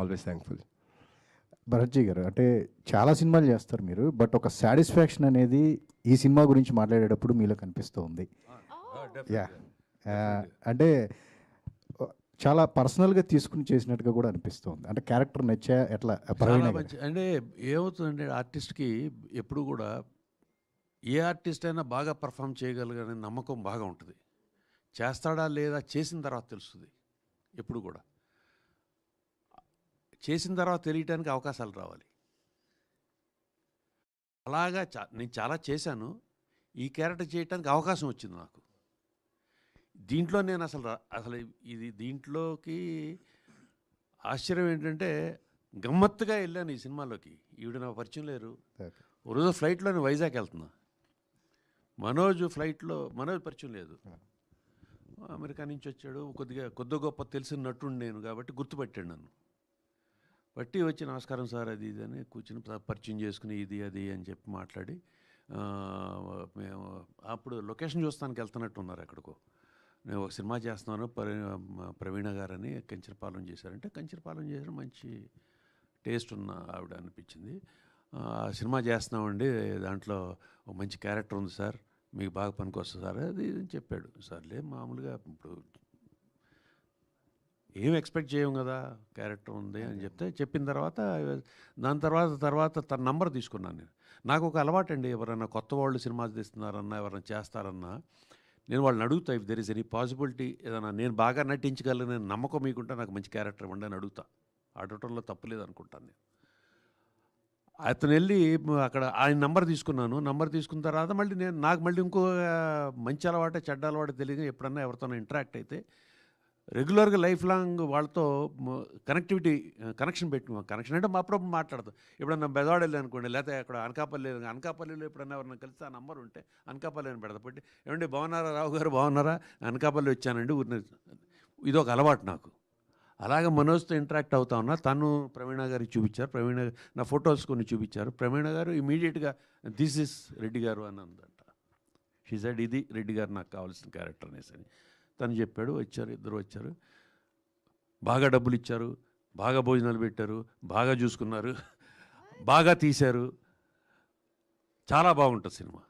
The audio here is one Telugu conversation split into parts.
Always thankful. భరత్జీ గారు, అంటే చాలా సినిమాలు చేస్తారు మీరు, బట్ ఒక సాటిస్ఫాక్షన్ అనేది ఈ సినిమా గురించి మాట్లాడేటప్పుడు మీలో కనిపిస్తూ ఉంది. యా, అంటే చాలా పర్సనల్గా తీసుకుని చేసినట్టుగా కూడా అనిపిస్తుంది. అంటే క్యారెక్టర్ నచ్చా ఎట్లా ప్రవీణ చాలా గారు? మంచి అంటే ఏమవుతుందంటే ఆర్టిస్ట్కి ఎప్పుడు కూడా ఏ ఆర్టిస్ట్ అయినా బాగా పర్ఫామ్ చేయగలగనే నమ్మకం బాగా ఉంటుంది. చేస్తాడా లేదా చేసిన తర్వాత తెలుస్తుంది. ఎప్పుడు కూడా చేసిన తర్వాత తెలియటానికి అవకాశాలు రావాలి. అలాగా నేను చాలా చేశాను. ఈ క్యారెక్టర్ చేయటానికి అవకాశం వచ్చింది నాకు. దీంట్లో నేను అసలు ఇది దీంట్లోకి ఆశ్చర్యం ఏంటంటే గమ్మత్తుగా వెళ్ళాను ఈ సినిమాలోకి. ఈవిడ నాకు పరిచయం లేరు. ఒక రోజు ఫ్లైట్లో నేను వైజాగ్ వెళ్తున్నా. మనోజ్ పరిచయం లేదు. అమెరికా నుంచి వచ్చాడు. కొద్ది గొప్ప తెలిసిన నటుండి నేను కాబట్టి గుర్తుపట్టాడు నన్ను. బట్టి వచ్చి నమస్కారం సార్ అది ఇది అని కూర్చుని పరిచయం చేసుకుని ఇది అది అని చెప్పి మాట్లాడి మేము అప్పుడు లొకేషన్ చూస్తానికి వెళ్తున్నట్టు ఉన్నారు ఎక్కడికో. నేను ఒక సినిమా చేస్తున్నాను ప్రవీణ గారని కంచరపాలెం చేశారంటే కంచరపాలెం చేసిన మంచి టేస్ట్ ఉన్న ఆవిడ అనిపించింది. సినిమా చేస్తున్నామండి, దాంట్లో ఒక మంచి క్యారెక్టర్ ఉంది సార్, మీకు బాగా పనికొస్తుంది సార్ అది ఇది అని చెప్పాడు. సర్లే మామూలుగా ఇప్పుడు ఏం ఎక్స్పెక్ట్ చేయం కదా, క్యారెక్టర్ ఉంది అని చెప్పిన తర్వాత దాని తర్వాత తన నంబర్ తీసుకున్నాను నేను. నాకు ఒక అలవాటు అండి, ఎవరైనా కొత్త వాళ్ళు సినిమా తీస్తున్నారన్నా ఎవరైనా చేస్తారన్నా నేను వాళ్ళని అడుగుతా, if there is any possibility ఏదైనా నేను బాగా నటించగలను నమ్మకం మీకుంటే నాకు మంచి క్యారెక్టర్ ఇవ్వండి అని అడుగుతా. అడగటంలో తప్పులేదు అనుకుంటాను నేను. అతను వెళ్ళి అక్కడ ఆయన నంబర్ తీసుకున్నాను. నంబర్ తీసుకున్న తర్వాత మళ్ళీ నాకు మళ్ళీ ఇంకో మంచి అలవాటే చెడ్డ అలవాటే తెలియదు, ఎప్పుడన్నా ఎవరితోనో ఇంటరాక్ట్ అయితే రెగ్యులర్గా లైఫ్ లాంగ్ వాళ్ళతో కనెక్షన్ అంటే అప్పుడప్పుడు మాట్లాడతాం. ఎప్పుడన్నా బెదవాడ వెళ్ళి అనుకోండి, లేకపోతే అక్కడ అనకాపల్లిలో ఎప్పుడన్నా ఎవరైనా కలిసి ఆ నంబర్ ఉంటే అనకాపల్లి అని పెడతా. పెట్టి ఏమండి బాగున్నారా రావు గారు, బాగున్నారా, అనకాపల్లి వచ్చానండి ఊరిని. ఇది ఒక అలవాటు నాకు. అలాగే మనోజ్తో ఇంటరాక్ట్ అవుతా ఉన్నా. తను ప్రవీణ గారికి చూపించారు, ప్రవీణ నా ఫొటోస్ కొన్ని చూపించారు. ప్రవీణ గారు ఇమీడియట్గా దిస్ ఇస్ రెడ్డి గారు అని అందంట. షీ సెడ్ ఇది రెడ్డి గారు నాకు కావాల్సిన క్యారెక్టర్ అనేసి అని తను చెప్పాడు. వచ్చారు, ఇద్దరు వచ్చారు, బాగా డబ్బులు ఇచ్చారు, బాగా భోజనాలు పెట్టారు, బాగా చూసుకున్నారు, బాగా తీశారు. చాలా బాగుంటుంది సినిమా.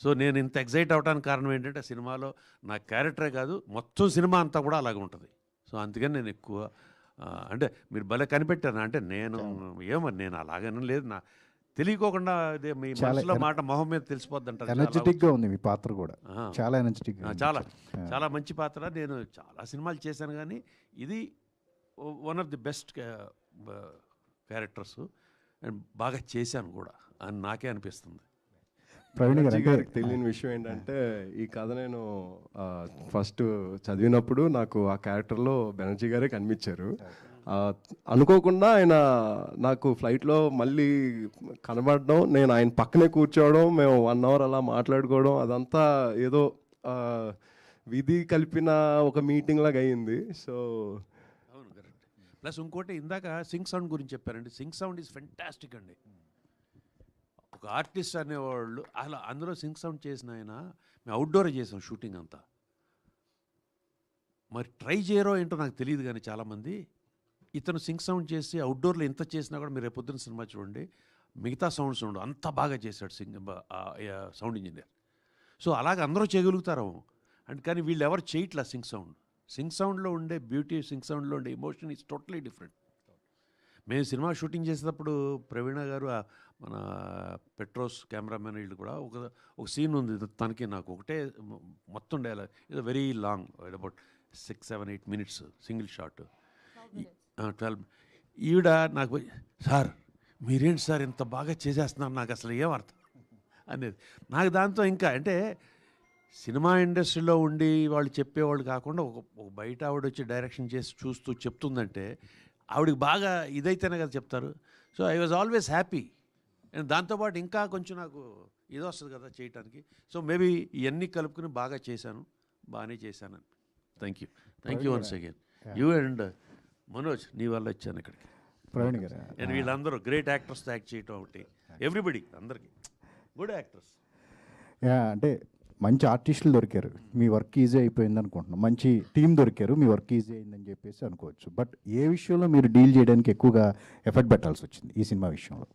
సో నేను ఇంత ఎగ్జైట్ అవడానికి కారణం ఏంటంటే సినిమాలో నా క్యారెక్టరే కాదు మొత్తం సినిమా అంతా కూడా అలాగే ఉంటుంది. సో అందుకని నేను ఎక్కువ అంటే మీరు భలే కనిపెట్టాను. అంటే నేను అలాగనే లేదు, నా తెలియకోకుండా అదే మీ మనసులో మాట మొహం మీద తెలిసిపోద్ది అంటారు. ఎనర్జెటిక్గా ఉంది మీ పాత్ర కూడా, చాలా ఎనర్జెటిక్గా, చాలా మంచి పాత్ర. నేను చాలా సినిమాలు చేశాను కానీ ఇది one of the best characters and బాగా చేశాను కూడా అని నాకే అనిపిస్తుంది. ప్రవీణ్ గారికి తెలియని విషయం ఏంటంటే ఈ కథ నేను ఫస్ట్ చదివినప్పుడు నాకు ఆ క్యారెక్టర్లో బెనర్జీ గారే కనిపించారు. అనుకోకుండా ఆయన నాకు ఫ్లైట్లో మళ్ళీ కనబడడం, నేను ఆయన పక్కనే కూర్చోవడం, మేము 1 hour అలా మాట్లాడుకోవడం, అదంతా ఏదో విధి కలిపిన ఒక మీటింగ్ లాగా అయ్యింది. సో అవును, కరెక్ట్. ప్లస్ ఇంకోటి ఇందాక సింగ్ సౌండ్ గురించి చెప్పారండి. సింగ్ సౌండ్ ఈజ్ ఫెంటాస్టిక్ అండి. ఒక ఆర్టిస్ట్ అనేవాళ్ళు అలా అందులో సింగ్ సౌండ్ చేసిన ఆయన, మేము అవుట్డోర్ చేసాం షూటింగ్ అంతా. మరి ట్రై చేయరో ఏంటో నాకు తెలియదు కానీ చాలామంది ఇతను సింగ్ సౌండ్ చేసి అవుట్డోర్లో ఎంత చేసినా కూడా మీరు రేపొద్దున సినిమా చూడండి, మిగతా సౌండ్స్ ఉండవు, అంత బాగా చేశాడు సౌండ్ ఇంజనీర్. సో అలాగే అందరూ చేయగలుగుతారు అంటే, కానీ వీళ్ళు ఎవరు చేయట్లా సింగ్ సౌండ్లో ఉండే బ్యూటీ, సింగ్ సౌండ్లో ఉండే ఎమోషన్ ఈజ్ టోటలీ డిఫరెంట్. మేము సినిమా షూటింగ్ చేసేటప్పుడు ప్రవీణ గారు మన పెట్రోస్ కెమెరామెన్ వీళ్ళు కూడా ఒక సీన్ ఉంది తనకి నాకు ఒకటే మొత్తం డైలాగ్, ఇది very long, about 6-7-8 minutes single shot. 12 ఈవిడ నాకు సార్ మీరేంటి సార్ ఇంత బాగా చేసేస్తున్నారు, నాకు అసలు ఏం అర్థం అనేది. నాకు దాంతో ఇంకా అంటే సినిమా ఇండస్ట్రీలో ఉండి వాళ్ళు చెప్పేవాళ్ళు కాకుండా ఒక బయట ఆవిడ వచ్చి డైరెక్షన్ చేసి చూస్తూ చెప్తుందంటే ఆవిడకి బాగా ఇదైతేనే కదా చెప్తారు. So I was always happy. And దాంతోపాటు ఇంకా కొంచెం నాకు ఇది వస్తుంది కదా చేయటానికి. సో మేబీ ఇవన్నీ కలుపుకుని బాగా చేశాను, బాగానే చేశాను. Thank you once again. You and Manoj, నీ వల్ల వచ్చాను ఇక్కడికి. ప్రవీణ్ గారు అండ్ వీళ్ళందరూ గ్రేట్ యాక్టర్స్తో యాక్ట్ చేయటం ఒకటి, ఎవ్రీబడి అందరికీ గుడ్ యాక్టర్స్. అంటే మంచి ఆర్టిస్టులు దొరికారు, మీ వర్క్ ఈజీ అయిపోయింది అనుకుంటున్నాం. మంచి టీం దొరికారు, మీ వర్క్ ఈజీ అయిందని చెప్పేసి అనుకోవచ్చు. బట్ ఏ విషయంలో మీరు డీల్ చేయడానికి ఎక్కువగా ఎఫర్ట్ పెట్టాల్సి వచ్చింది ఈ సినిమా విషయంలో?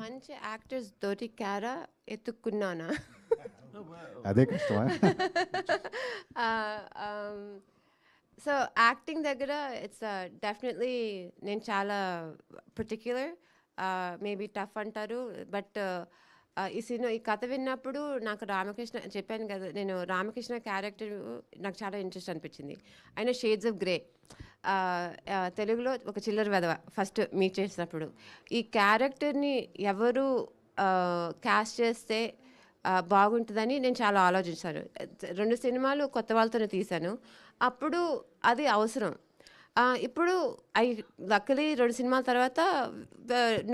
మంచి యాక్టర్స్ దొరికారా ఎత్తుక్కున్నానా? అదే కష్టమా? సో యాక్టింగ్ దగ్గర ఇట్స్ డెఫినెట్లీ నేను చాలా పర్టిక్యులర్, మేబీ టఫ్ అంటారు. బట్ ఈ కథ విన్నప్పుడు నాకు రామకృష్ణ చెప్పాను కదా, నేను రామకృష్ణ క్యారెక్టర్ నాకు చాలా ఇంట్రెస్ట్ అనిపించింది. ఆయన షేడ్స్ ఆఫ్ గ్రే, తెలుగులో ఒక చిల్లర వెధవ ఫస్ట్ మీట్ చేసినప్పుడు. ఈ క్యారెక్టర్ని ఎవరు క్యాస్ట్ చేస్తే బాగుంటుందని నేను చాలా ఆలోచించాను. 2 సినిమాలు కొత్త వాళ్ళతోనే తీశాను, అప్పుడు అది అవసరం. ఇప్పుడు లక్కలీ 2 సినిమాల తర్వాత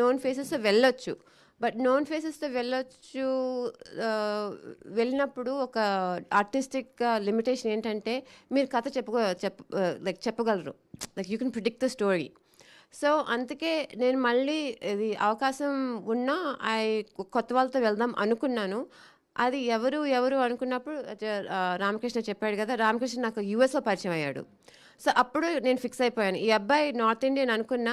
నోన్ ఫేసెస్ వెళ్ళొచ్చు. బట్ నోన్ ఫేసెస్తో వెళ్ళినప్పుడు ఒక ఆర్టిస్టిక్ లిమిటేషన్ ఏంటంటే మీరు కథ చెప్పగలరు, like you can predict the story. So అందుకే నేను మళ్ళీ ఇది అవకాశం ఉన్నా కొత్త వాళ్ళతో వెళ్దాం అనుకున్నాను. అది ఎవరు అనుకున్నప్పుడు రామకృష్ణ చెప్పాడు కదా, రామకృష్ణ నాకు యూఎస్లో పరిచయం అయ్యాడు. సో అప్పుడు నేను ఫిక్స్ అయిపోయాను, ఈ అబ్బాయి నార్త్ ఇండియన్ అనుకున్నా